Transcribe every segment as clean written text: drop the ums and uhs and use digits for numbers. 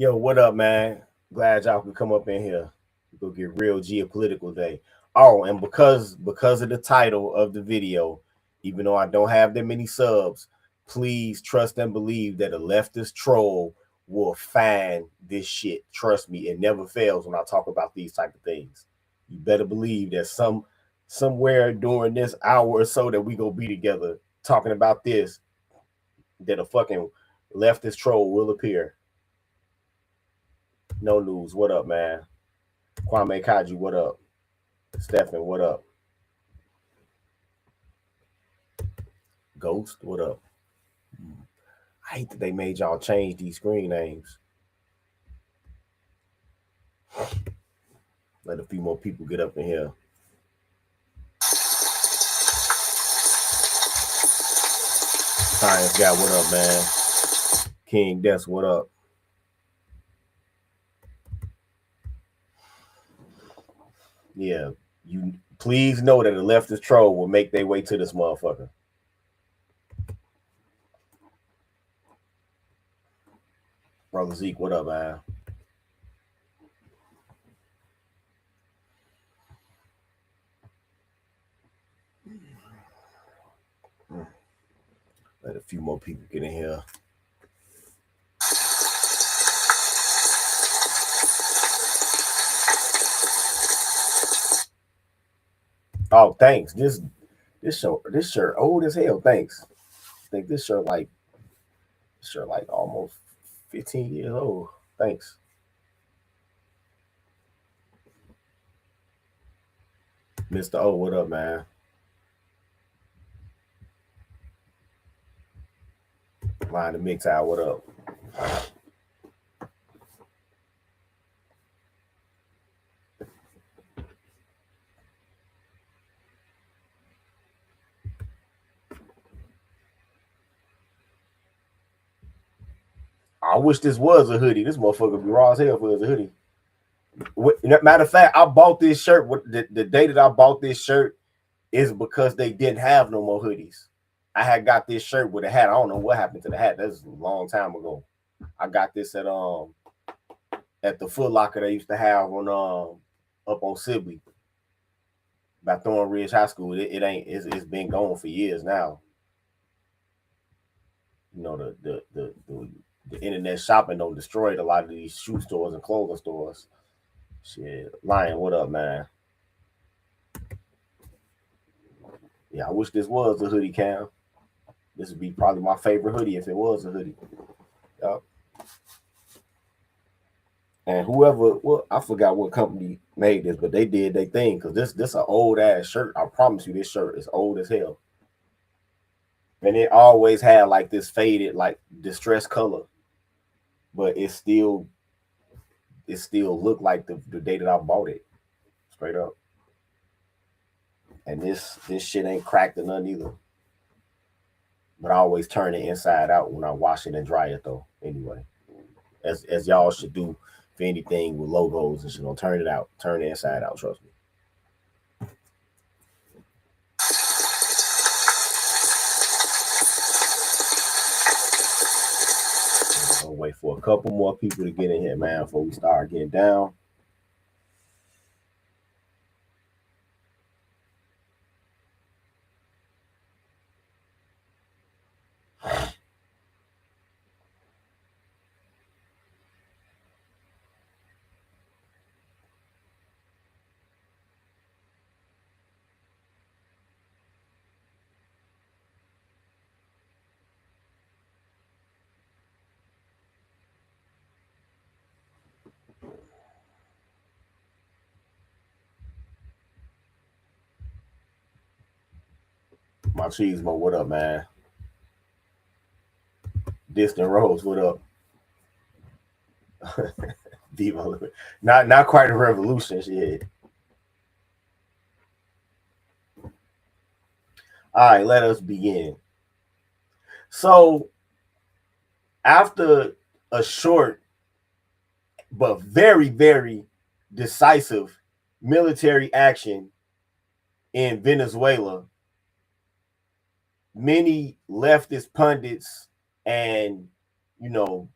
Yo, what up, man? Glad y'all could come up in here. We'll get real geopolitical day. Oh, and because of the title of the video, even though I don't have that many subs, please trust and believe that a leftist troll will find this shit. Trust me, it never fails when I talk about these type of things. You better believe that somewhere during this hour or so that we gonna be together talking about this, that a fucking leftist troll will appear. No news. What up, man? Kwame Kaji, what up? Stephen, what up? Ghost, what up? I hate that they made y'all change these screen names. Let a few more people get up in here. Science guy, what up, man? King Des, what up? Yeah, you please know that a leftist troll will make their way to this motherfucker. Brother Zeke, what up, man? Let a few more people get in here. Oh, thanks. This shirt old as hell. Thanks. I think this shirt like almost 15 years old. Thanks. Mr. O, what up, man? Line the mix out, what up? I wish this was a hoodie. This motherfucker would be raw as hell if it was a hoodie. Matter of fact, I bought this shirt. The day that I bought this shirt is because they didn't have no more hoodies. I had got this shirt with a hat. I don't know what happened to the hat. That's a long time ago. I got this at the Foot Locker they used to have on up on Sibley by Thornridge High School. It's been gone for years now. You know the internet shopping don't destroy a lot of these shoe stores and clothing stores. Shit, Lion, what up, man? Yeah, I wish this was a hoodie, Cam. This would be probably my favorite hoodie if it was a hoodie. Yep. And whoever, well, I forgot what company made this, but they did their thing because this an old ass shirt. I promise you, this shirt is old as hell, and it always had like this faded, like distressed color, but it still looked like the day that I bought it, straight up. And this shit ain't cracked or nothing either. But I always turn it inside out when I wash it and dry it though. Anyway, as y'all should do for anything with logos and shit. Don't turn it out. Turn it inside out. Trust me. I'll wait for a couple more people to get in here, man, before we start getting down. My cheese mo, what up, man? Distant Rose, what up? Diva, not quite a revolution, shit. All right, let us begin. So, after a short but very, very decisive military action in Venezuela, many leftist pundits and, you know,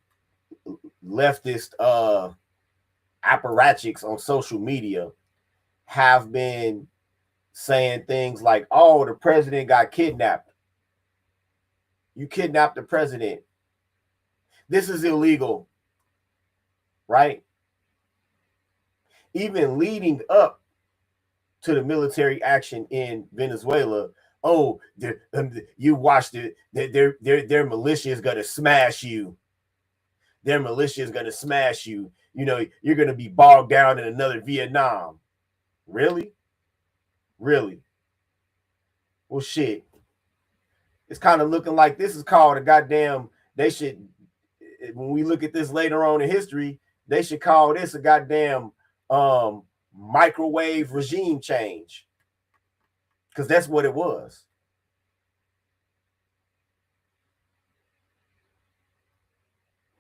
leftist apparatchiks on social media have been saying things like, oh, the president got kidnapped. You kidnapped the president. This is illegal, right? Even leading up to the military action in Venezuela, oh, you watched it. Their militia is gonna smash you. Their militia is gonna smash you. You know, you're gonna be bogged down in another Vietnam. Really? Really? Well, shit. It's kind of looking like this is called a goddamn. They should, when we look at this later on in history, they should call this a goddamn microwave regime change, because that's what it was.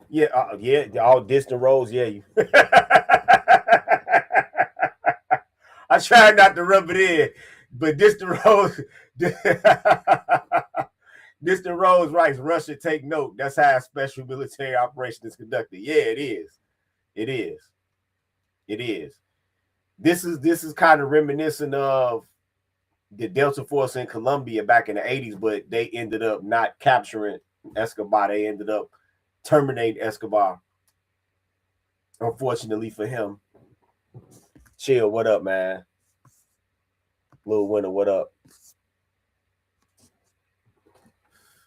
Yeah, all distant roads. Yeah, you. I try not to rub it in, but distant roads. Distant roads, right? Russia, take note. That's how a special military operation is conducted. Yeah, it is. It is. It is. This is kind of reminiscent of the Delta Force in Colombia back in the 80s, but they ended up not capturing Escobar. They ended up terminating Escobar. Unfortunately for him. Chill, what up, man? Little Winter, what up?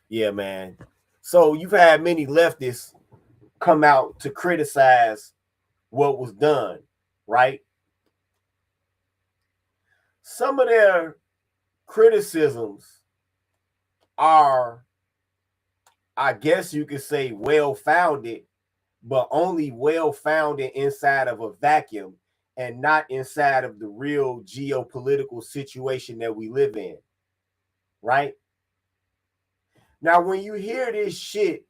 Yeah, man. So you've had many leftists come out to criticize what was done, right? Some of their criticisms are, I guess you could say, well-founded, but only well-founded inside of a vacuum and not inside of the real geopolitical situation that we live in, right? Now, when you hear this shit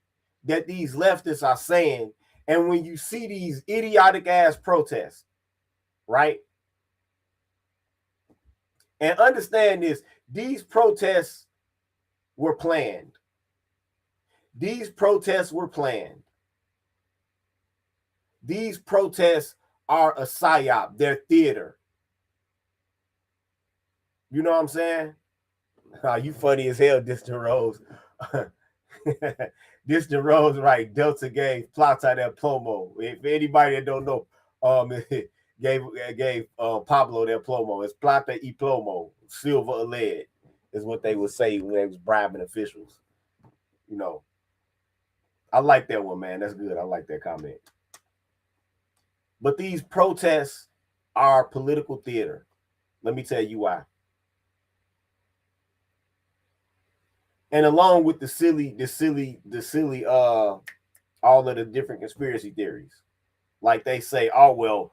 that these leftists are saying, and when you see these idiotic ass protests, right? And understand this, these protests were planned. These protests were planned. These protests are a psyop. They're theater. You know what I'm saying? Oh, you funny as hell, Distant Rose. Distant Rose, right? Delta gave Plata del Plomo. If anybody that don't know, gave Pablo del Plomo. It's Plata y Plomo, silver or lead, is what they would say when they was bribing officials. You know, I like that one, man. That's good. I like that comment. But these protests are political theater. Let me tell you why. And along with the silly, all of the different conspiracy theories. Like they say, oh, well,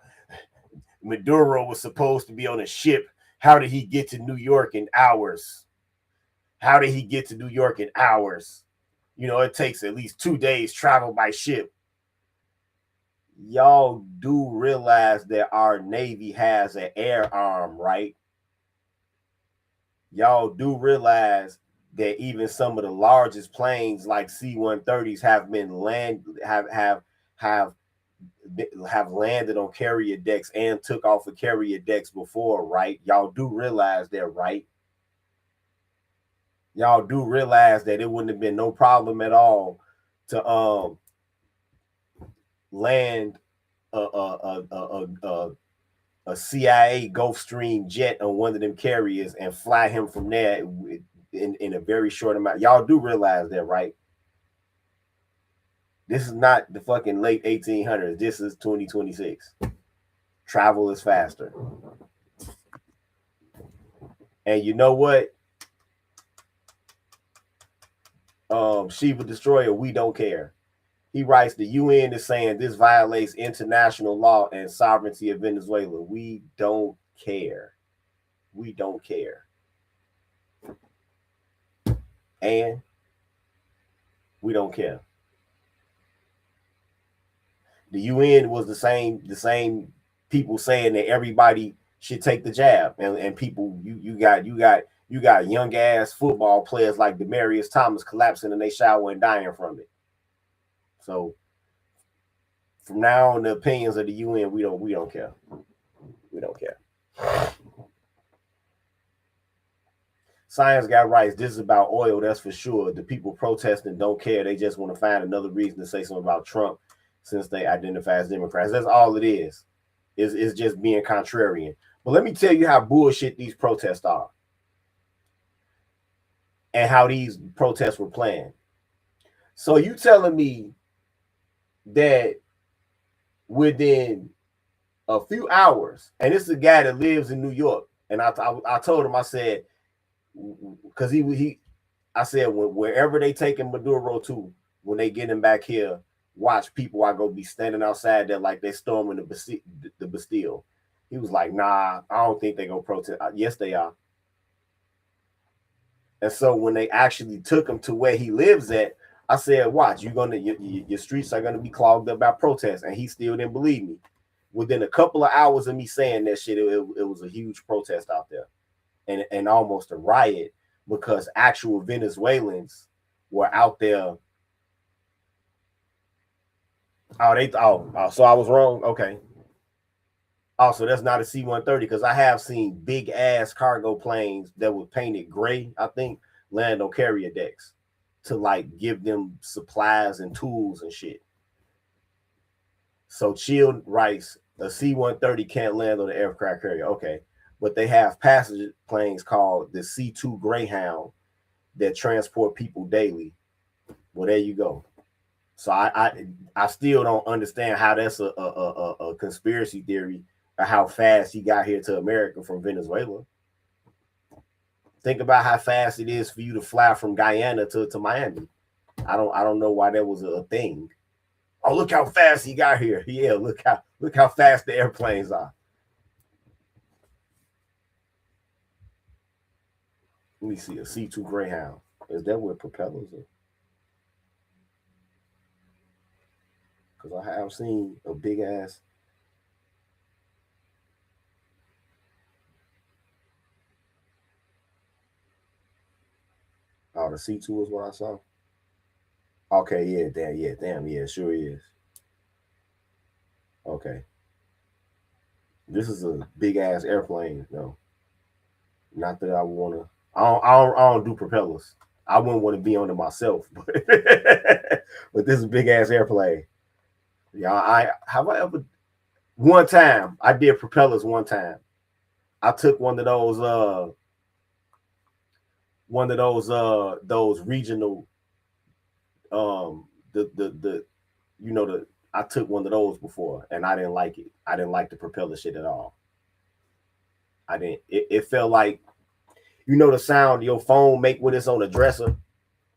Maduro was supposed to be on a ship. How did he get to New York in hours? How did he get to New York in hours? You know, it takes at least 2 days travel by ship. Y'all do realize that our Navy has an air arm, right? Y'all do realize that even some of the largest planes like C-130s have been have landed on carrier decks and took off of carrier decks before, right? Y'all do realize that, right? Y'all do realize that it wouldn't have been no problem at all to land a CIA Gulfstream jet on one of them carriers and fly him from there in a very short amount. Y'all do realize that, right? This is not the fucking late 1800s. This is 2026. Travel is faster. And you know what? Shiva Destroyer, we don't care. He writes, the UN is saying this violates international law and sovereignty of Venezuela. We don't care. We don't care. And we don't care. The UN was the same people saying that everybody should take the jab, and people, you got young ass football players like Demarius Thomas collapsing in their shower and dying from it. So From now on, the opinions of the UN, we don't care. We don't care. Science got rights. This is about oil, that's for sure. The people protesting don't care. They just want to find another reason to say something about Trump since they identify as Democrats. That's all it is. It's just being contrarian. But let me tell you how bullshit these protests are and how these protests were planned. So you telling me that within a few hours, and this is a guy that lives in New York, and I told him, I said, because I said, wherever they taking Maduro to, when they get him back here, watch people are gonna be standing outside there like they storming the Bastille. He was like, nah, I don't think they gonna protest. Yes, they are. And so when they actually took him to where he lives at, I said, watch, your streets are gonna be clogged up by protests. And he still didn't believe me. Within a couple of hours of me saying that shit, it was a huge protest out there, and almost a riot, because actual Venezuelans were out there. So I was wrong. Okay. Also, that's not a C-130, because I have seen big ass cargo planes that were painted gray, I think, land on carrier decks to like give them supplies and tools and shit. So Chill writes, a C-130 can't land on the aircraft carrier. Okay. But they have passenger planes called the C-2 Greyhound that transport people daily. Well, there you go. So I still don't understand how that's a conspiracy theory of how fast he got here to America from Venezuela. Think about how fast it is for you to fly from Guyana to Miami. I don't know why that was a thing. Oh, look how fast he got here. Yeah, look how fast the airplanes are. Let me see, a C-2 Greyhound. Is that what propellers are? Because I have seen a big ass. Oh, the C2 is what I saw. Okay, yeah, damn, yeah, sure is. Okay. This is a big ass airplane, though. Not that I wanna. I don't do propellers. I wouldn't want to be on it myself, but but this is a big ass airplane. Yeah, I have I ever one time I did propellers one time. I took one of those regional the I took one of those before and I didn't like it. I didn't like the propeller shit at all. I didn't. It felt like, the sound your phone make when it's on a dresser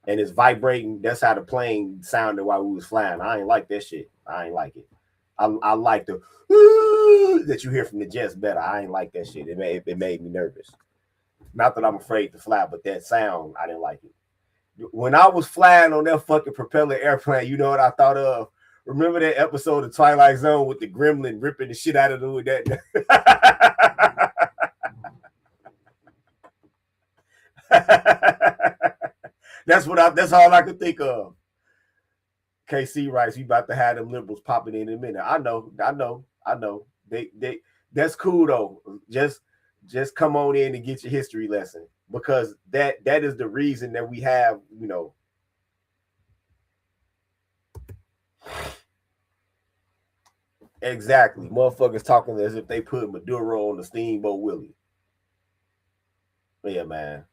and it's vibrating. That's how the plane sounded while we was flying. I ain't like that shit. I ain't like it. I like the that you hear from the jets better. I ain't like that shit. It made me nervous. Not that I'm afraid to fly, but that sound, I didn't like it. When I was flying on that fucking propeller airplane, you know what I thought of? Remember that episode of Twilight Zone with the gremlin ripping the shit out of that? That's all I could think of. KC writes, we about to have them liberals popping in a minute. I know. They that's cool though. Just come on in and get your history lesson, because that is the reason that we have, exactly, motherfuckers talking as if they put Maduro on the Steamboat Willie. Yeah, man.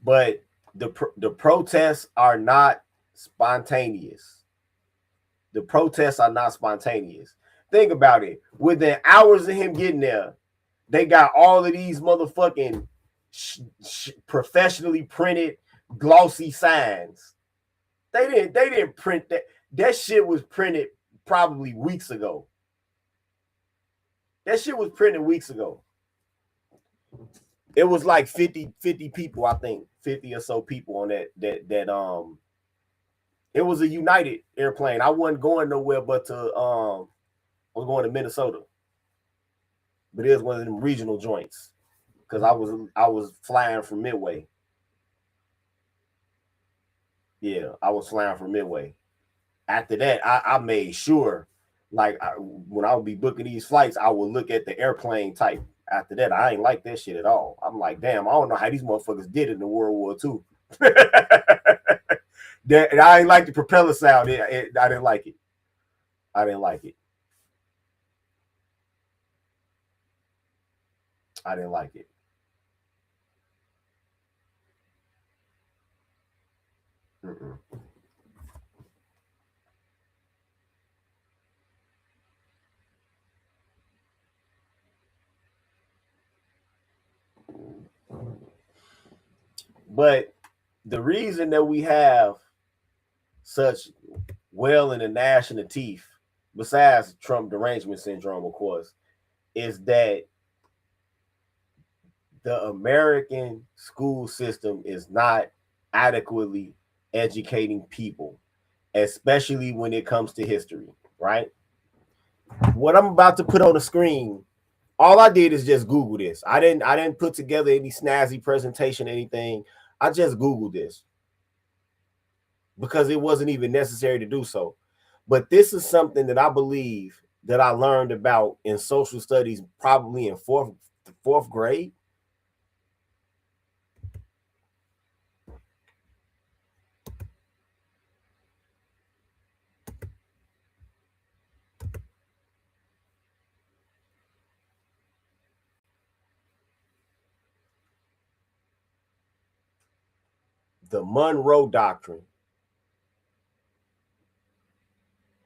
But the protests are not spontaneous. The protests are not spontaneous. Think about it. Within hours of him getting there, they got all of these motherfucking professionally printed glossy signs. They didn't print that. That shit was printed probably weeks ago. That shit was printed weeks ago. It was like 50 people, I think. 50 or so people on that it was a United airplane. I wasn't going nowhere but to I was going to Minnesota. But it was one of them regional joints, because I was flying from Midway. Yeah, I was flying from Midway. After that, I made sure, like, when I would be booking these flights, I would look at the airplane type. After that, I ain't like that shit at all. I'm like, damn, I don't know how these motherfuckers did it in World War II. And I ain't like the propeller sound. I didn't like it. I didn't like it. I didn't like it. Mm-mm. But the reason that we have such well in the gnashing of teeth, besides Trump derangement syndrome, of course, is that the American school system is not adequately educating people, especially when it comes to history, right? What I'm about to put on the screen, all I did is just Google this. I didn't put together any snazzy presentation, anything. I just Googled this because it wasn't even necessary to do so. But this is something that I believe that I learned about in social studies, probably in fourth grade. The Monroe Doctrine,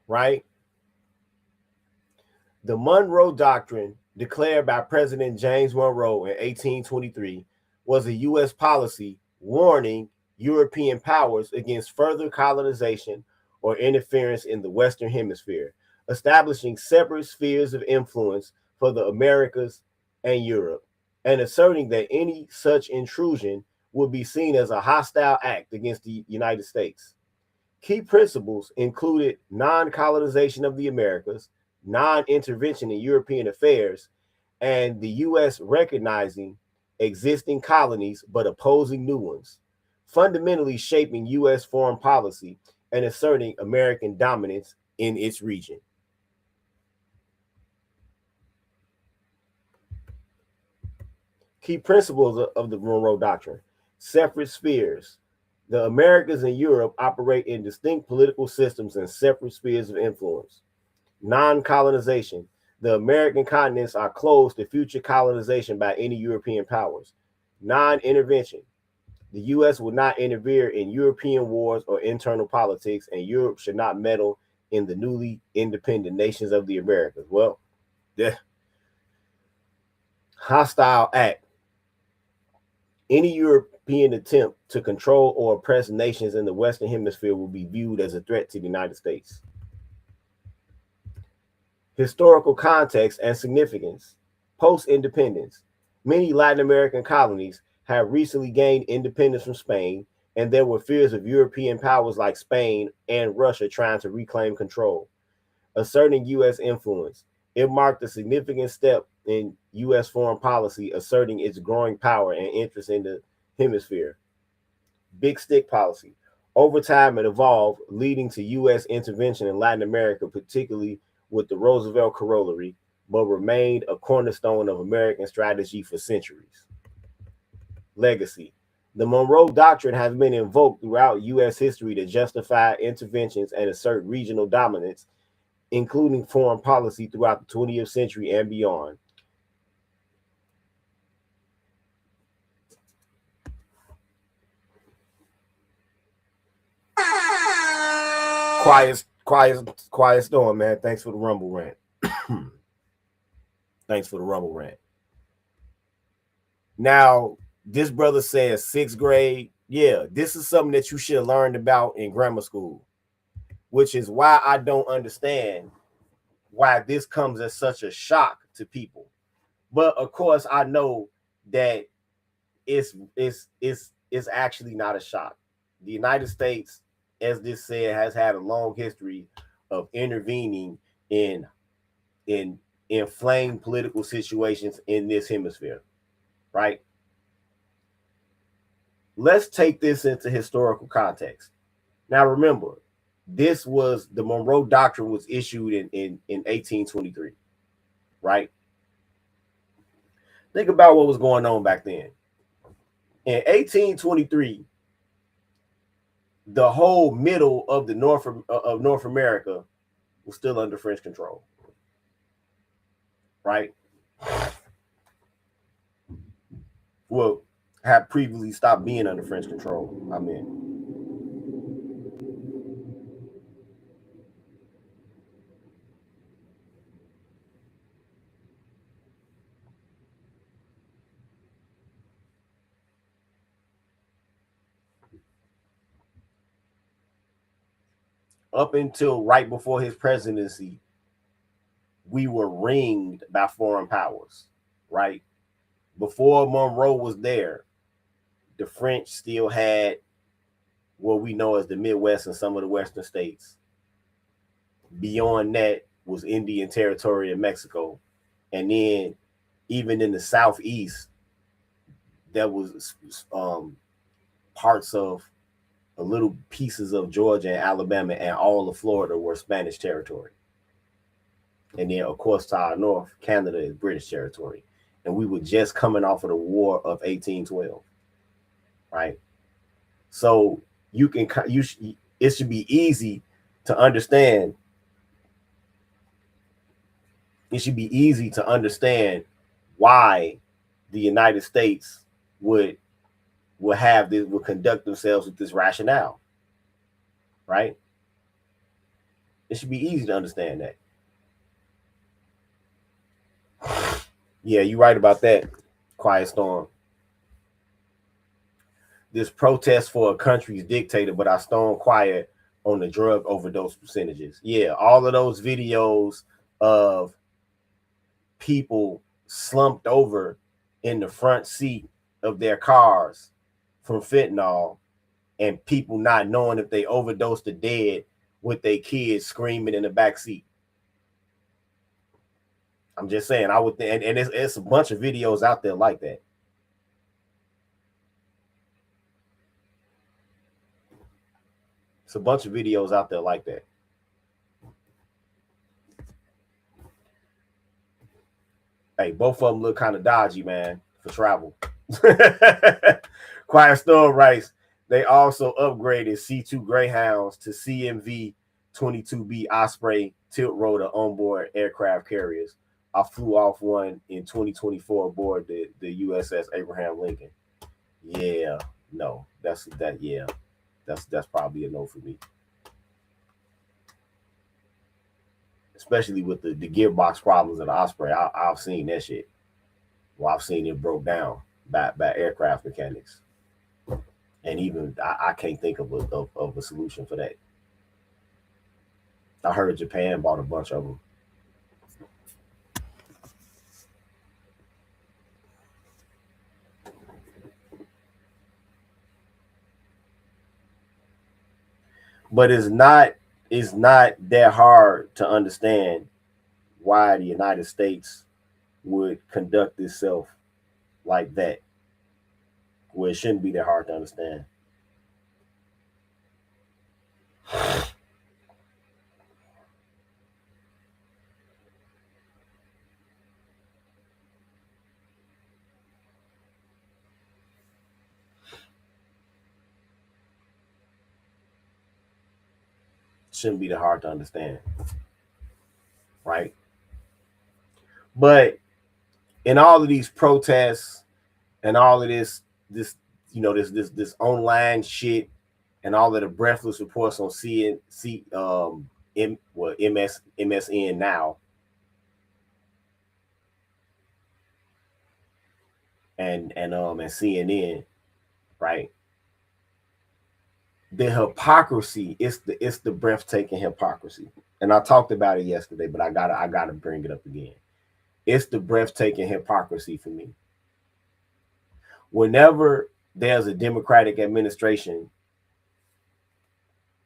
right? The Monroe Doctrine, declared by President James Monroe in 1823, was a U.S. policy warning European powers against further colonization or interference in the Western Hemisphere, establishing separate spheres of influence for the Americas and Europe, and asserting that any such intrusion would be seen as a hostile act against the United States. Key principles included non-colonization of the Americas, non-intervention in European affairs, and the U.S. recognizing existing colonies but opposing new ones, fundamentally shaping U.S. foreign policy and asserting American dominance in its region. Key principles of the Monroe Doctrine: separate spheres. The Americas and Europe operate in distinct political systems and separate spheres of influence. Non-colonization. The American continents are closed to future colonization by any European powers. Non-intervention. The U.S. will not interfere in European wars or internal politics, and Europe should not meddle in the newly independent nations of the Americas. Well, the hostile act. Any European attempt to control or oppress nations in the Western Hemisphere will be viewed as a threat to the United States. Historical context and significance. Post-independence, many Latin American colonies have recently gained independence from Spain, and there were fears of European powers like Spain and Russia trying to reclaim control. Asserting U.S. influence. It marked a significant step in U.S. foreign policy, asserting its growing power and interest in the hemisphere. Big stick policy. Over time, it evolved, leading to U.S. intervention in Latin America, particularly with the Roosevelt corollary, but remained a cornerstone of American strategy for centuries. Legacy. The Monroe Doctrine has been invoked throughout U.S. history to justify interventions and assert regional dominance, including foreign policy throughout the 20th century and beyond. Quiet storm, man. Thanks for the rumble rant. Thanks for the rumble rant. Now, this brother says sixth grade. Yeah, this is something that you should have learned about in grammar school, which is why I don't understand why this comes as such a shock to people. But of course, I know that it's actually not a shock. The United States, as this said, has had a long history of intervening in inflamed political situations in this hemisphere, right? Let's take this into historical context. Now, remember, This was the Monroe Doctrine was issued in 1823, right? Think about what was going on back then. In 1823, the whole middle of the North America was still under French control, right? Well, had previously stopped being under French control. I mean, up until right before his presidency, we were ringed by foreign powers, right? Before Monroe was there, the French still had what we know as the Midwest and some of the Western states. Beyond that was Indian territory in Mexico. And then even in the Southeast, there was parts of a little pieces of Georgia and Alabama and all of Florida were Spanish territory. And then, of course, to our north, Canada is British territory. And we were just coming off of the War of 1812, right? So it should be easy to understand. It should be easy to understand why the United States would conduct themselves with this rationale, right? It should be easy to understand that. Yeah, you're right about that, Quiet Storm. This protest for a country's dictator, but I stone quiet on the drug overdose percentages. Yeah, all of those videos of people slumped over in the front seat of their cars from fentanyl, and people not knowing if they overdosed or dead, with their kids screaming in the back seat. I'm just saying, I would think, and it's a bunch of videos out there like that. It's a bunch of videos out there like that. Hey, both of them look kind of dodgy, man, for travel. Quiet Storm writes, they also upgraded C2 Greyhounds to CMV 22B Osprey tilt rotor onboard aircraft carriers. I flew off one in 2024 aboard the USS Abraham Lincoln. Yeah, no, that's probably a no for me. Especially with the gearbox problems of the Osprey. I've seen that shit. Well, I've seen it broke down by aircraft mechanics. And even I can't think of a solution for that. I heard Japan bought a bunch of them. But it's not that hard to understand why the United States would conduct itself like that. Well, it shouldn't be that hard to understand. Shouldn't be that hard to understand, right? But in all of these protests and all of this this online shit and all of the breathless reports on MSN now and CNN, right? The hypocrisy, it's the breathtaking hypocrisy. And I talked about it yesterday, but I gotta bring it up again. It's the breathtaking hypocrisy for me. Whenever there's a Democratic administration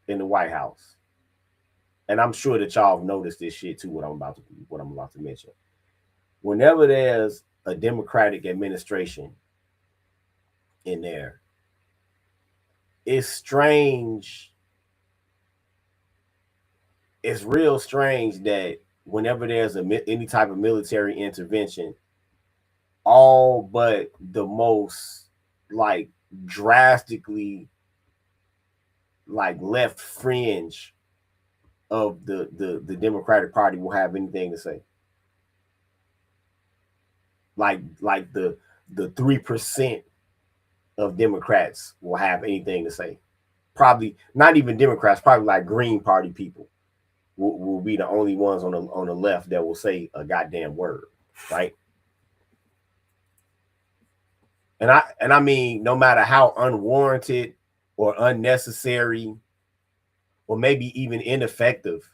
in the White House, and I'm sure that y'all have noticed this shit too, what I'm about to mention. Whenever there's a Democratic administration in there, it's strange it's real strange that whenever there's any type of military intervention, all but the most like drastically like left fringe of the Democratic Party will have anything to say. Like the 3% of Democrats will have anything to say. Probably not even Democrats, probably like Green Party people will be the only ones on the left that will say a goddamn word, right? And I mean, no matter how unwarranted or unnecessary or maybe even ineffective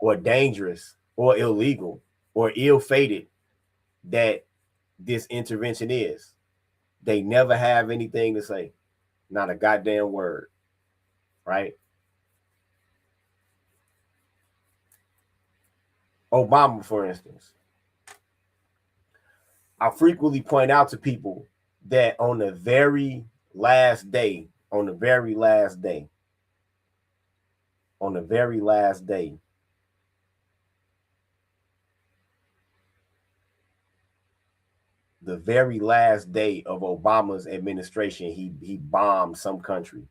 or dangerous or illegal or ill-fated that this intervention is, they never have anything to say. Not a goddamn word, right? Obama, for instance, I frequently point out to people that on the very last day, the very last day of Obama's administration, he bombed some country.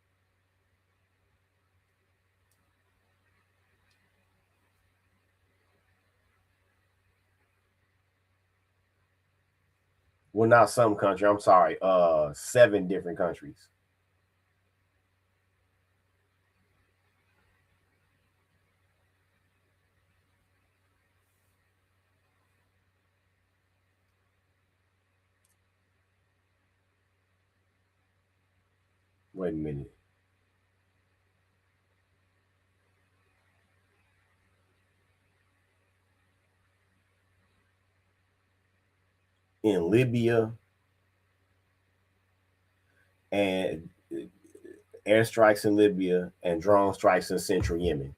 Well, not some country, I'm sorry, 7 different countries. Wait a minute. In Libya and airstrikes in Libya and drone strikes in central Yemen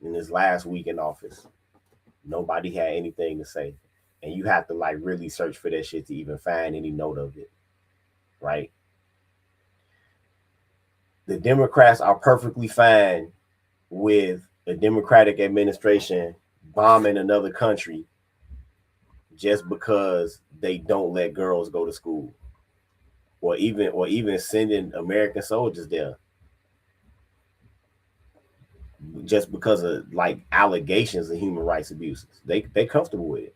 in his last week in office. Nobody had anything to say. And you have to like really search for that shit to even find any note of it, right? The Democrats are perfectly fine with a Democratic administration bombing another country just because they don't let girls go to school, or even sending American soldiers there just because of like allegations of human rights abuses. They're comfortable with it.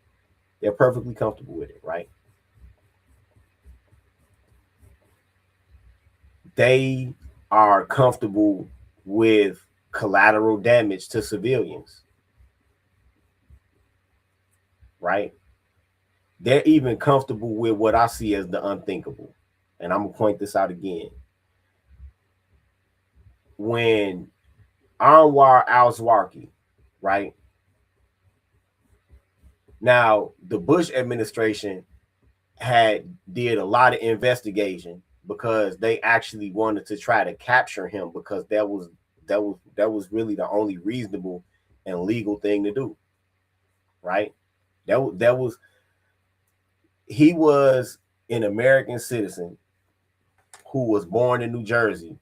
They're perfectly comfortable with it, right? They are comfortable with collateral damage to civilians, right? They're even comfortable with what I see as the unthinkable. And I'm gonna point this out again. When Anwar al-Zawahiri, right? Now, the Bush administration did a lot of investigation because they actually wanted to try to capture him because that was really the only reasonable and legal thing to do, right? That was he was an American citizen who was born in New Jersey,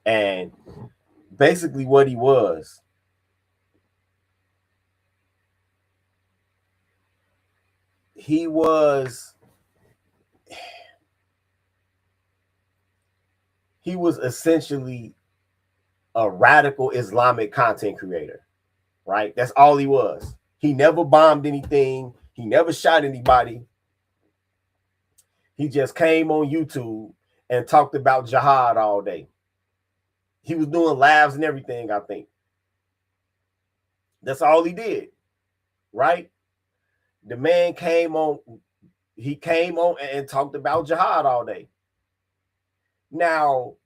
and basically what he was essentially a radical Islamic content creator, right? That's all he was. He never bombed anything. He never shot anybody. He just came on YouTube and talked about jihad all day. He was doing lives and everything, I think. That's all he did, right? The man came on and talked about jihad all day. Now,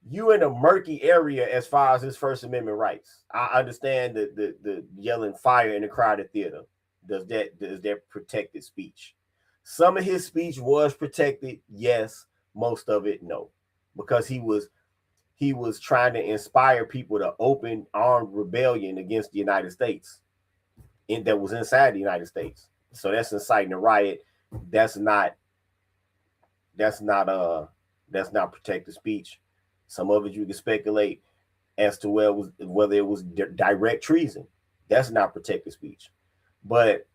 you're in a murky area as far as his First Amendment rights. I understand the yelling fire in the crowded theater. Does that protected speech? Some of his speech was protected, yes. Most of it, no, because he was trying to inspire people to open armed rebellion against the United States, that was inside the United States. So that's inciting a riot. That's not protected speech. Some of it you can speculate as to whether it was direct treason. That's not protected speech. But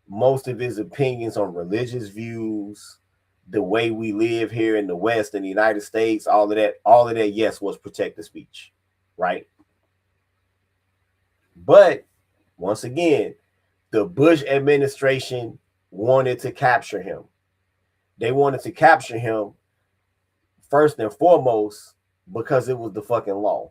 most of his opinions on religious views, the way we live here in the West, in the United States, all of that, yes, was protected speech, right? But once again, the Bush administration wanted to capture him. They wanted to capture him first and foremost because it was the fucking law.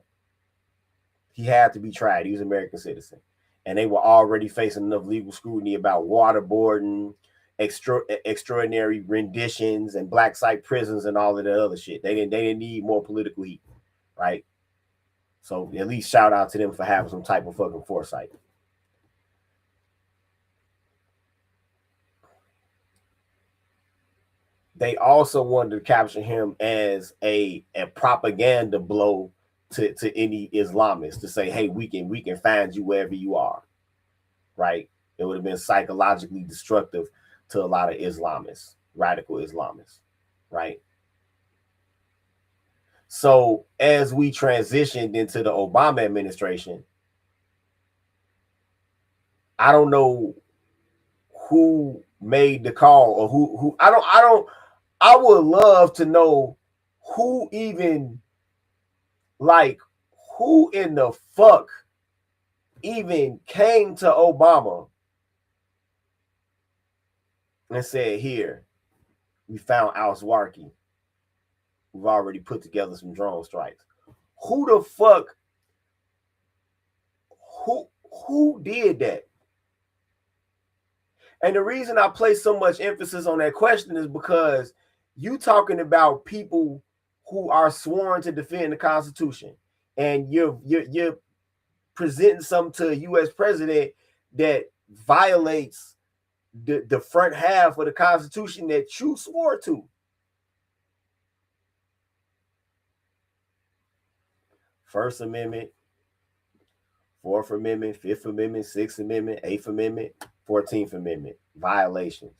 He had to be tried. He was an American citizen. And they were already facing enough legal scrutiny about waterboarding, extraordinary renditions, and black site prisons and all of that other shit. They didn't need more political heat, right? So at least shout out to them for having some type of fucking foresight. They also wanted to capture him as a propaganda blow to any Islamists to say, hey, we can find you wherever you are, right? It would have been psychologically destructive to a lot of Islamists, radical Islamists, right? So as we transitioned into the Obama administration, I don't know who made the call or who I would love to know who even, like, who in the fuck even came to Obama and said, here, we found Al-Zawahiri. We've already put together some drone strikes. Who the fuck, who did that? And the reason I place so much emphasis on that question is because you talking about people who are sworn to defend the Constitution, and you're presenting something to a U.S. president that violates the front half of the Constitution that you swore to. First Amendment, Fourth Amendment, Fifth Amendment, Sixth Amendment, Eighth Amendment, 14th Amendment violations.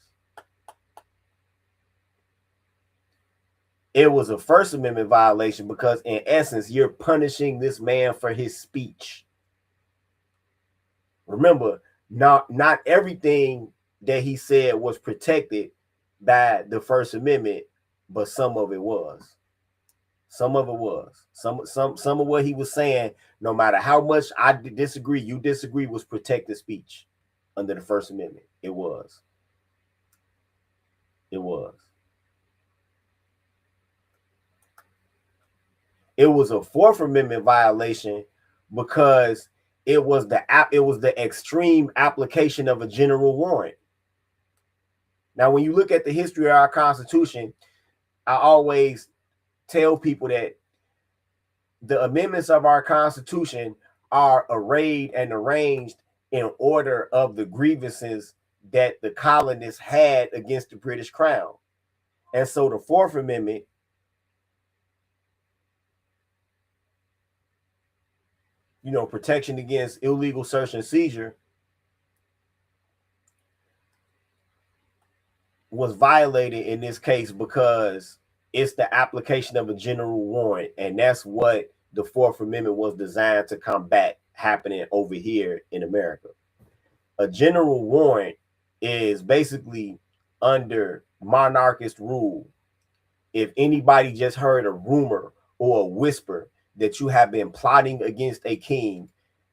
It was a First Amendment violation because, in essence, you're punishing this man for his speech. Remember, not everything that he said was protected by the First Amendment, but some of it was. Some of it was. Some of what he was saying, no matter how much I disagree, you disagree, was protected speech under the First Amendment. It was. It was. It was a Fourth Amendment violation because it was the extreme application of a general warrant. Now, when you look at the history of our Constitution, I always tell people that the amendments of our Constitution are arrayed and arranged in order of the grievances that the colonists had against the British Crown. And so the Fourth Amendment protection against illegal search and seizure was violated in this case because it's the application of a general warrant, and that's what the Fourth Amendment was designed to combat happening over here in America. A general warrant is basically under monarchist rule. If anybody just heard a rumor or a whisper that you have been plotting against a king,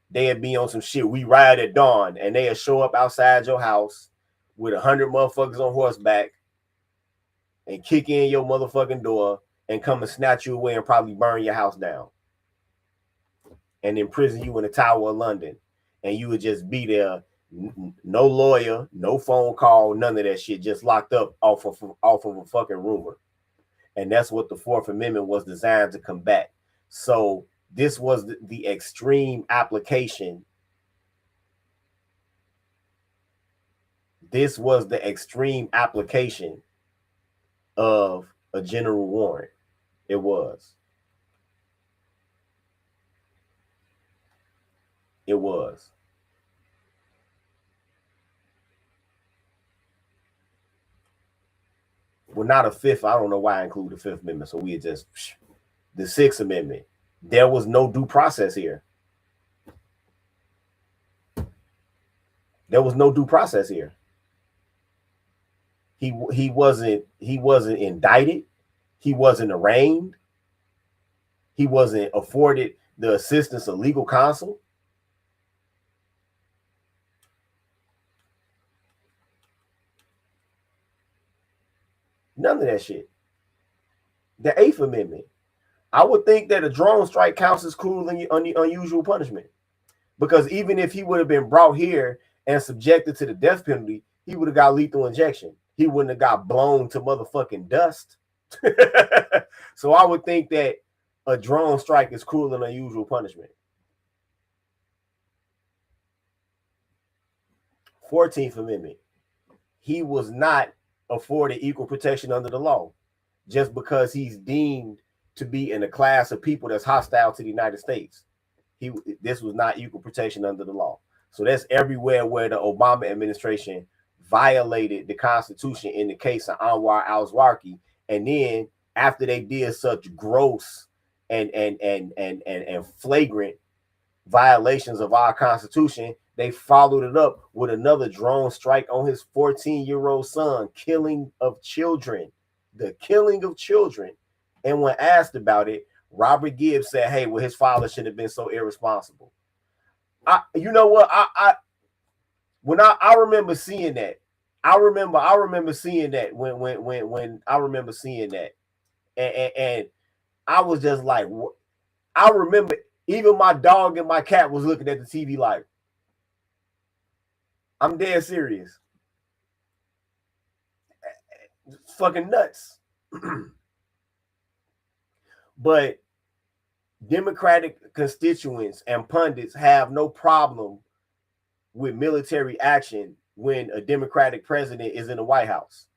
they'd be on some shit. We ride at dawn, and they'll show up outside your house with 100 motherfuckers on horseback and kick in your motherfucking door and come and snatch you away and probably burn your house down and imprison you in the Tower of London. And you would just be there, no lawyer, no phone call, none of that shit, just locked up off of a fucking rumor. And that's what the Fourth Amendment was designed to combat. So this was the extreme application. This was the extreme application of a general warrant. It was. It was. Well, not a fifth. I don't know why I include the Fifth Amendment. So we just The Sixth Amendment. There was no due process here. There was no due process here. He wasn't indicted. He wasn't arraigned. He wasn't afforded the assistance of legal counsel. None of that shit. The Eighth Amendment. I would think that a drone strike counts as cruel and unusual punishment, because even if he would have been brought here and subjected to the death penalty, he would have got lethal injection. He wouldn't have got blown to motherfucking dust. So I would think that a drone strike is cruel and unusual punishment. 14th Amendment. He was not afforded equal protection under the law just because he's deemed to be in a class of people that's hostile to the United States. This was not equal protection under the law. So that's everywhere where the Obama administration violated the Constitution in the case of Anwar al-Zawahiri. And then after they did such gross and flagrant violations of our Constitution, they followed it up with another drone strike on his 14-year-old son, killing of children, the killing of children. And when asked about it, Robert Gibbs said, hey, well, his father shouldn't have been so irresponsible. You know what? I remember seeing that. I remember seeing that when I remember seeing that. And I was just like, I remember even my dog and my cat was looking at the TV like, I'm dead serious. It's fucking nuts. But Democratic constituents and pundits have no problem with military action when a Democratic president is in the White House.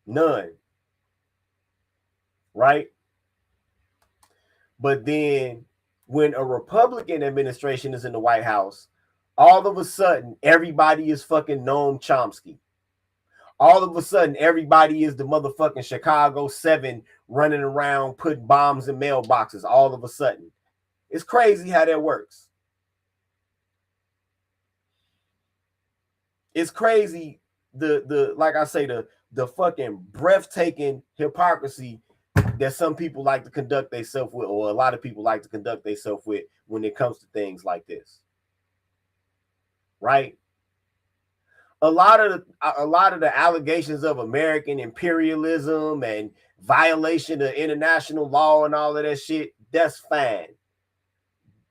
None. Right? But then when a Republican administration is in the White House, all of a sudden, everybody is fucking Noam Chomsky. All of a sudden, everybody is the motherfucking Chicago 7 running around putting bombs in mailboxes. All of a sudden. It's crazy how that works. It's crazy, like I say, the fucking breathtaking hypocrisy that some people like to conduct themselves with, or a lot of people like to conduct themselves with when it comes to things like this. Right? A lot of the allegations of American imperialism and violation of international law and all of that shit, that's fine.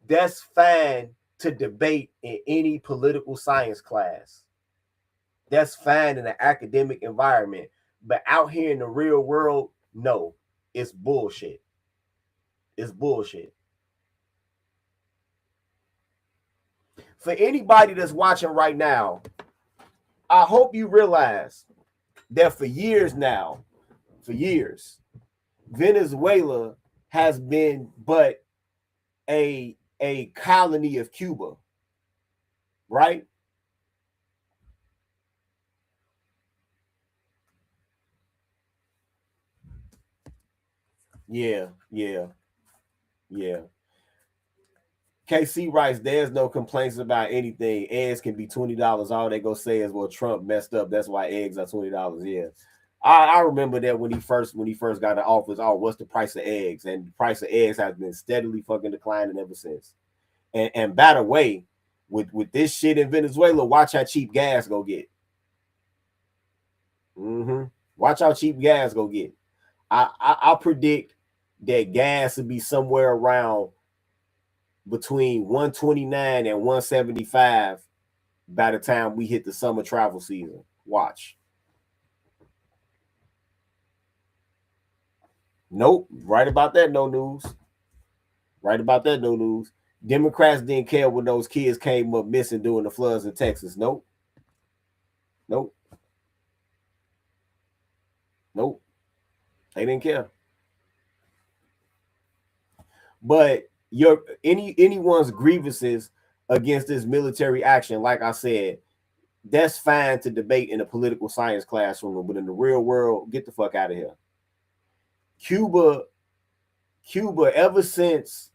That's fine to debate in any political science class. That's fine in an academic environment. But out here in the real world, no, it's bullshit. It's bullshit. For anybody that's watching right now, I hope you realize that for years now, Venezuela has been but a colony of Cuba, right? Yeah. KC writes, there's no complaints about anything. Eggs can be $20. All they go say is, well, Trump messed up. That's why eggs are $20. Yeah. I remember that when he first got to office, what's the price of eggs? And the price of eggs has been steadily fucking declining ever since. And by the way, with this shit in Venezuela, watch how cheap gas go get. Watch how cheap gas go get. I predict that gas will be somewhere around between 129 and 175 by the time we hit the summer travel season. Watch. Nope. Right about that, no news. Democrats didn't care when those kids came up missing during the floods in Texas. Nope. They didn't care. But anyone's grievances against this military action, like I said, that's fine to debate in a political science classroom, but in the real world, get the fuck out of here. Cuba Cuba, ever since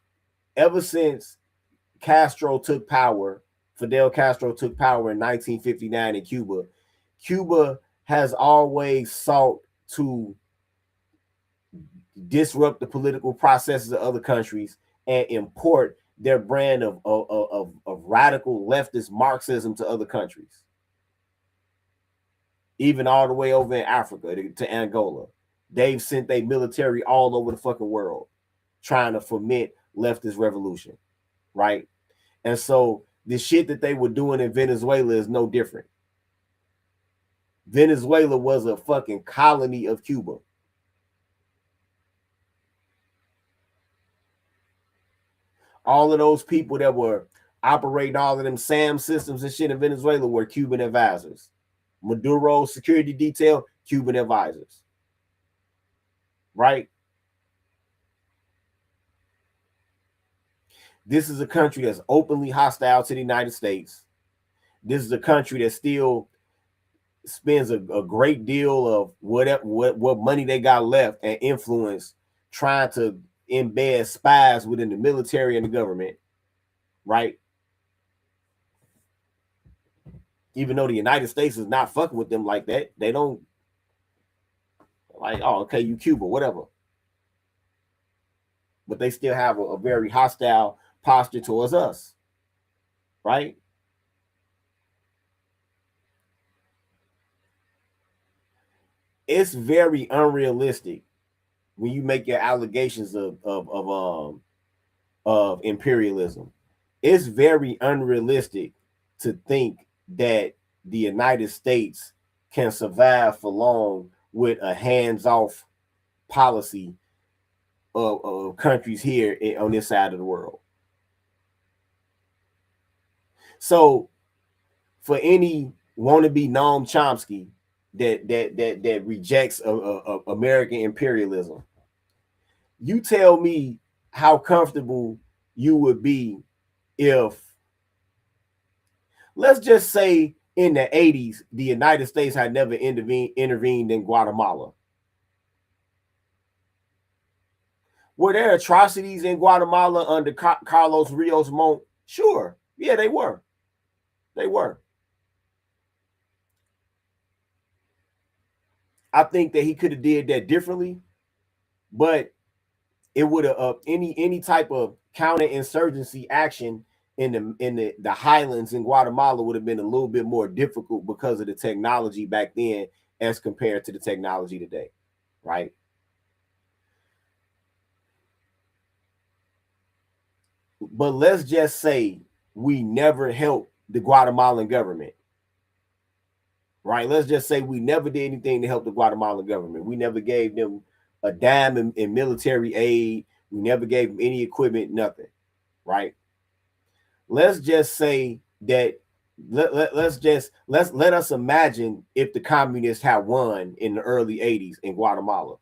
Castro took power, Fidel Castro took power in 1959 in Cuba, Cuba has always sought to disrupt the political processes of other countries and import their brand of radical leftist Marxism to other countries, even all the way over in Africa to Angola. They've sent their military all over the fucking world trying to foment leftist revolution, right? And so the shit that they were doing in Venezuela is no different. Venezuela was a fucking colony of Cuba. All of those people that were operating all of them SAM systems and shit in Venezuela were Cuban advisors. Maduro's security detail, Cuban advisors. Right? This is a country that's openly hostile to the United States. This is a country that still spends a great deal of what money they got left and influence trying to embed spies within the military and the government, right? Even though the United States is not fucking with them like that, they don't like, oh, okay, you Cuba, whatever. But they still have a very hostile posture towards us, right? It's very unrealistic when you make your allegations of imperialism. It's very unrealistic to think that the United States can survive for long with a hands-off policy of countries here on this side of the world. So for any wannabe Noam Chomsky that rejects American imperialism, you tell me how comfortable you would be if, let's just say in the 80s, the United States had never intervened in Guatemala. Were there atrocities in Guatemala under Carlos Rios Montt? Sure. Yeah, they were. They were. I think that he could have did that differently, but it would have any type of counterinsurgency action in the highlands in Guatemala would have been a little bit more difficult because of the technology back then as compared to the technology today, right? But let's just say we never helped the Guatemalan government, right? Let's just say we never did anything to help the Guatemalan government. We never gave them a dime in military aid. We never gave them any equipment, nothing, right? Let's just say that let us imagine if the communists had won in the early 80s in Guatemala.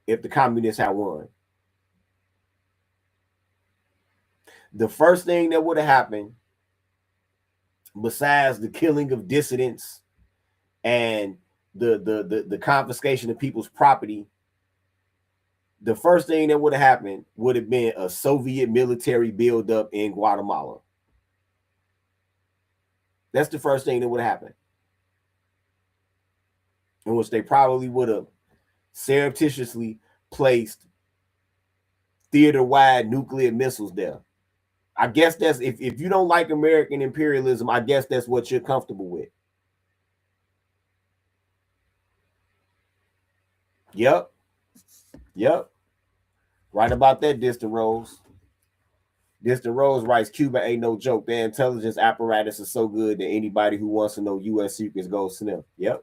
If the communists had won, the first thing that would have happened, besides the killing of dissidents and the confiscation of people's property, the first thing that would have happened would have been a Soviet military buildup in Guatemala. That's the first thing that would have happened, in which they probably would have surreptitiously placed theater-wide nuclear missiles there. I guess that's, if you don't like American imperialism, I guess that's what you're comfortable with. Yep. Right about that, Distant Rose. Distant Rose writes, Cuba ain't no joke. Their intelligence apparatus is so good that anybody who wants to know U.S. secrets goes to them. Yep.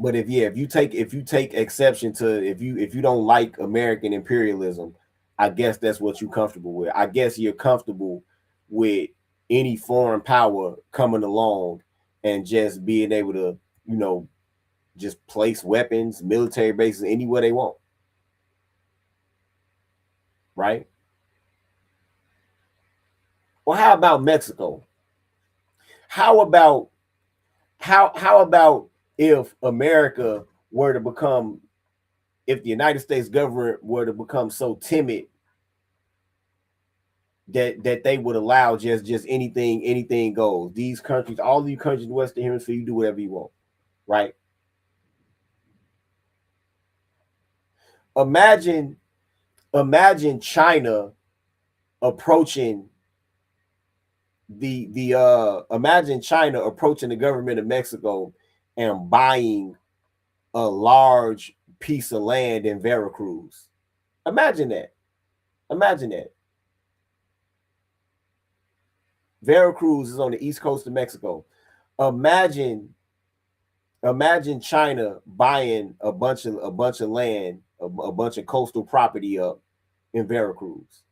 But if you take exception to, if you don't like American imperialism, I guess that's what you're comfortable with. I guess you're comfortable with any foreign power coming along and just being able to, just place weapons, military bases anywhere they want. Right? Well, how about Mexico? How about if America were to become, if the United States government were to become so timid that they would allow just anything goes. These countries, all these countries in the Western Hemisphere, you do whatever you want, right? Imagine China approaching imagine China approaching the government of Mexico and buying a large piece of land in Veracruz. Imagine that. Imagine that. Veracruz is on the east coast of Mexico. Imagine China buying a bunch of land, a bunch of coastal property up in Veracruz,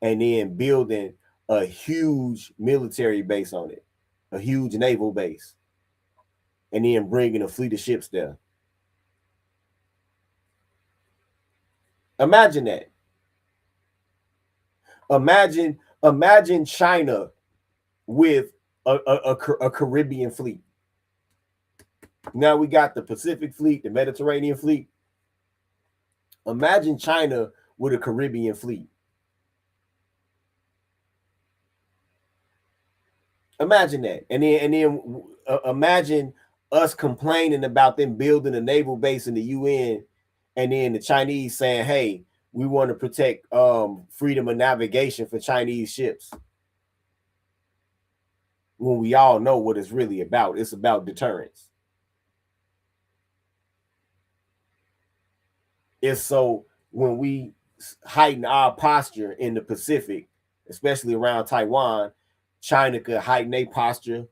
and then building a huge military base on it, a huge naval base, and then bringing a fleet of ships there. Imagine that. Imagine China with a Caribbean fleet. Now we got the Pacific fleet, the Mediterranean fleet. Imagine China with a Caribbean fleet. Imagine that. And then imagine us complaining about them building a naval base in the UN, and then the Chinese saying, hey, we want to protect freedom of navigation for Chinese ships. When we all know what it's really about. It's about deterrence. It's so when we heighten our posture in the Pacific, especially around Taiwan, China could heighten their posture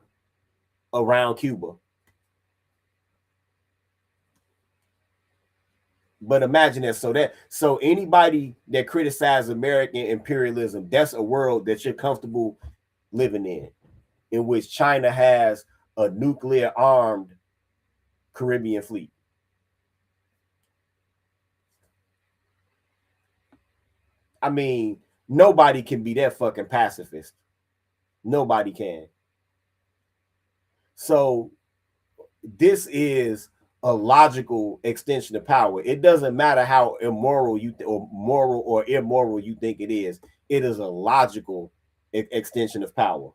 around Cuba. But imagine that. So anybody that criticizes American imperialism, that's a world that you're comfortable living in which China has a nuclear armed Caribbean fleet. I mean, nobody can be that fucking pacifist. Nobody can. So this is a logical extension of power. It doesn't matter how immoral or moral or immoral you think it is. It is a logical extension of power.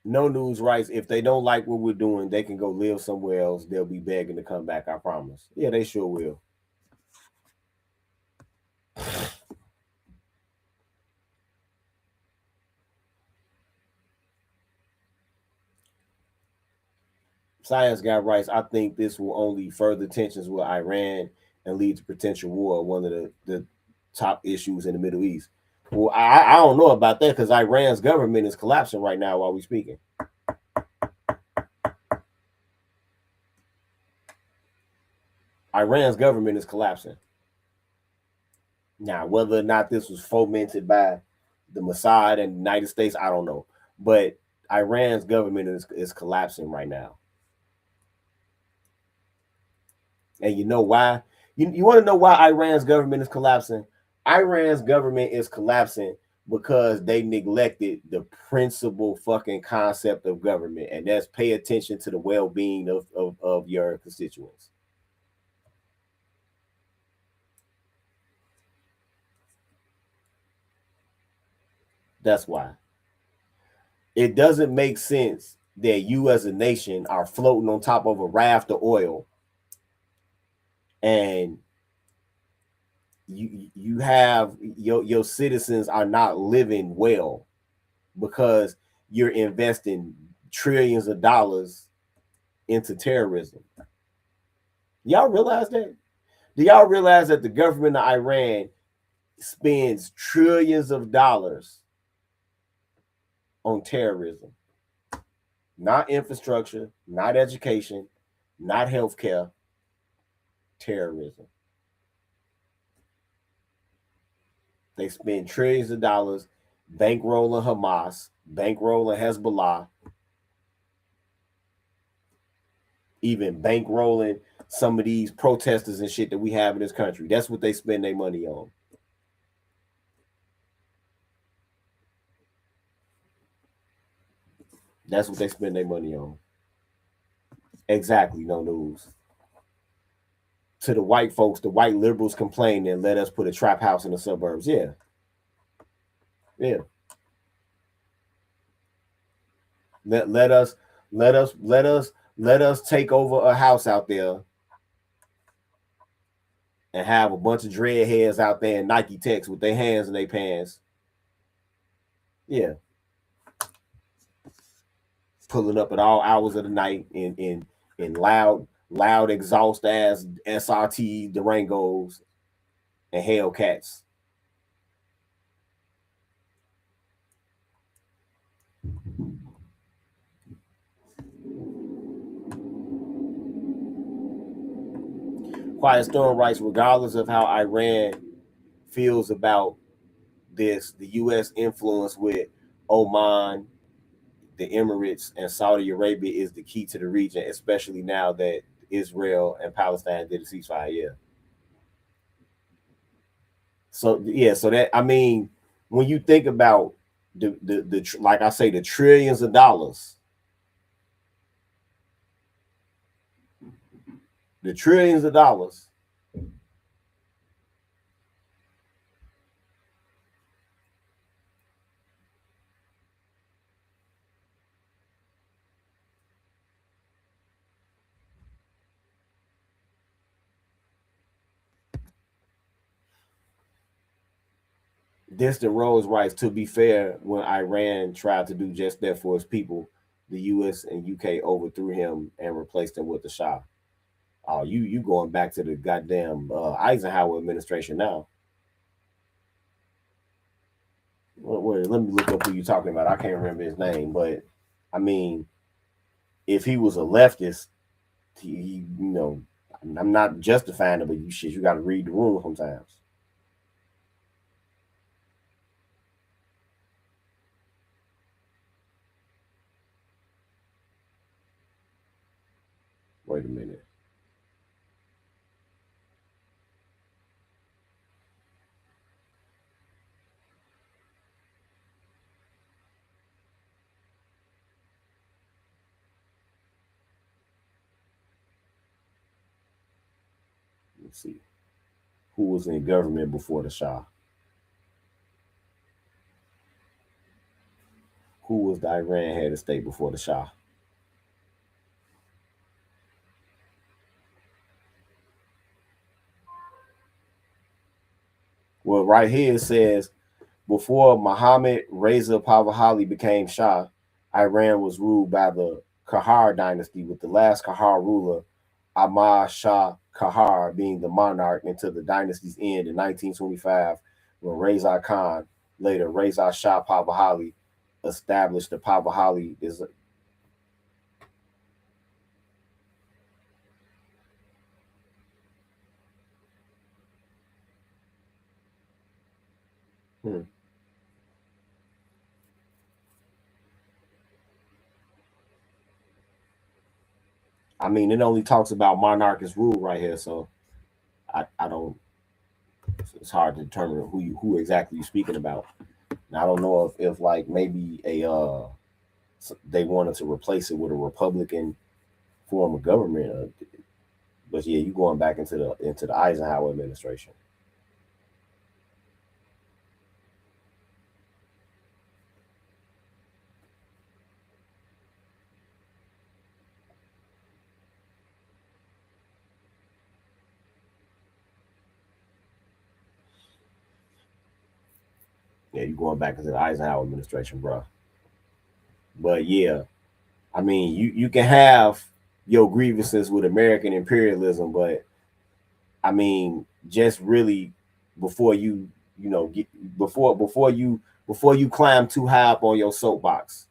No News writes, if they don't like what we're doing, they can go live somewhere else. They'll be begging to come back, I promise. Yeah, they sure will. Science Guy writes, I think this will only further tensions with Iran and lead to potential war, one of the top issues in the Middle East. Well, I don't know about that because Iran's government is collapsing right now while we're speaking. Iran's government is collapsing. Now, whether or not this was fomented by the Mossad and the United States, I don't know. But Iran's government is collapsing right now. And you know why? You want to know why Iran's government is collapsing? Iran's government is collapsing because they neglected the principal fucking concept of government, and that's pay attention to the well-being of your constituents. That's why. It doesn't make sense that you as a nation are floating on top of a raft of oil and you have your citizens are not living well because you're investing trillions of dollars into terrorism. Y'all realize that? Do y'all realize that the government of Iran spends trillions of dollars on terrorism? Not infrastructure, not education, not healthcare, terrorism. They spend trillions of dollars bankrolling Hamas, bankrolling Hezbollah, even bankrolling some of these protesters and shit that we have in this country. That's what they spend their money on. That's what they spend their money on. Exactly, no news. To the white folks, the white liberals complain and let us put a trap house in the suburbs. Yeah. Yeah. Let us take over a house out there and have a bunch of dreadheads out there in Nike Techs with their hands in their pants. Yeah. Pulling up at all hours of the night in loud exhaust ass SRT Durangos and Hellcats. Quiet Storm writes, regardless of how Iran feels about this, the U.S. influence with Oman, the Emirates, and Saudi Arabia is the key to the region, especially now that Israel and Palestine did a ceasefire. Yeah. So yeah, so that, I mean, when you think about the like I say, the trillions of dollars, the trillions of dollars. Distant Rose writes, to be fair, when Iran tried to do just that for its people, the US and UK overthrew him and replaced him with the Shah. Oh, you going back to the goddamn Eisenhower administration now. Wait, let me look up who you're talking about. I can't remember his name, but I mean, if he was a leftist, he you know, I'm not justifying it, but you got to read the room sometimes. Wait a minute. Let's see. Who was in government before the Shah? Who was the Iran head of state before the Shah? Well, right here it says before Muhammad Reza Pahlavi became Shah, Iran was ruled by the Kahar dynasty, with the last Kahar ruler, Ahmad Shah Kahar, being the monarch until the dynasty's end in 1925, when Reza Khan, later Reza Shah Pahlavi, established the Pahlavi is. Hmm. I mean, it only talks about monarchist rule right here, so I don't. It's hard to determine who exactly you're speaking about. And I don't know if like maybe they wanted to replace it with a Republican form of government, but yeah, you going back into the Eisenhower administration. Yeah, you going back into the Eisenhower administration, bro. But yeah, I mean, you can have your grievances with American imperialism, but I mean, just really before you know get before you climb too high up on your soapbox,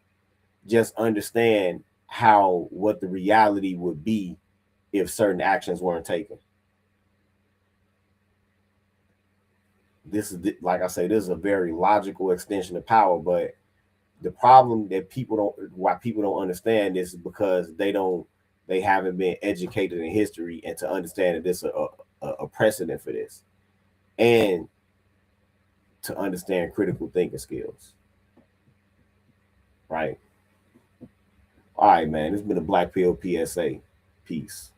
just understand how what the reality would be if certain actions weren't taken. This is like I say, this is a very logical extension of power, but the problem that people don't why people don't understand this is because they don't they haven't been educated in history and to understand that there's a precedent for this, and to understand critical thinking skills. Right. All right, man. It's been a Black Pill PSA. Peace.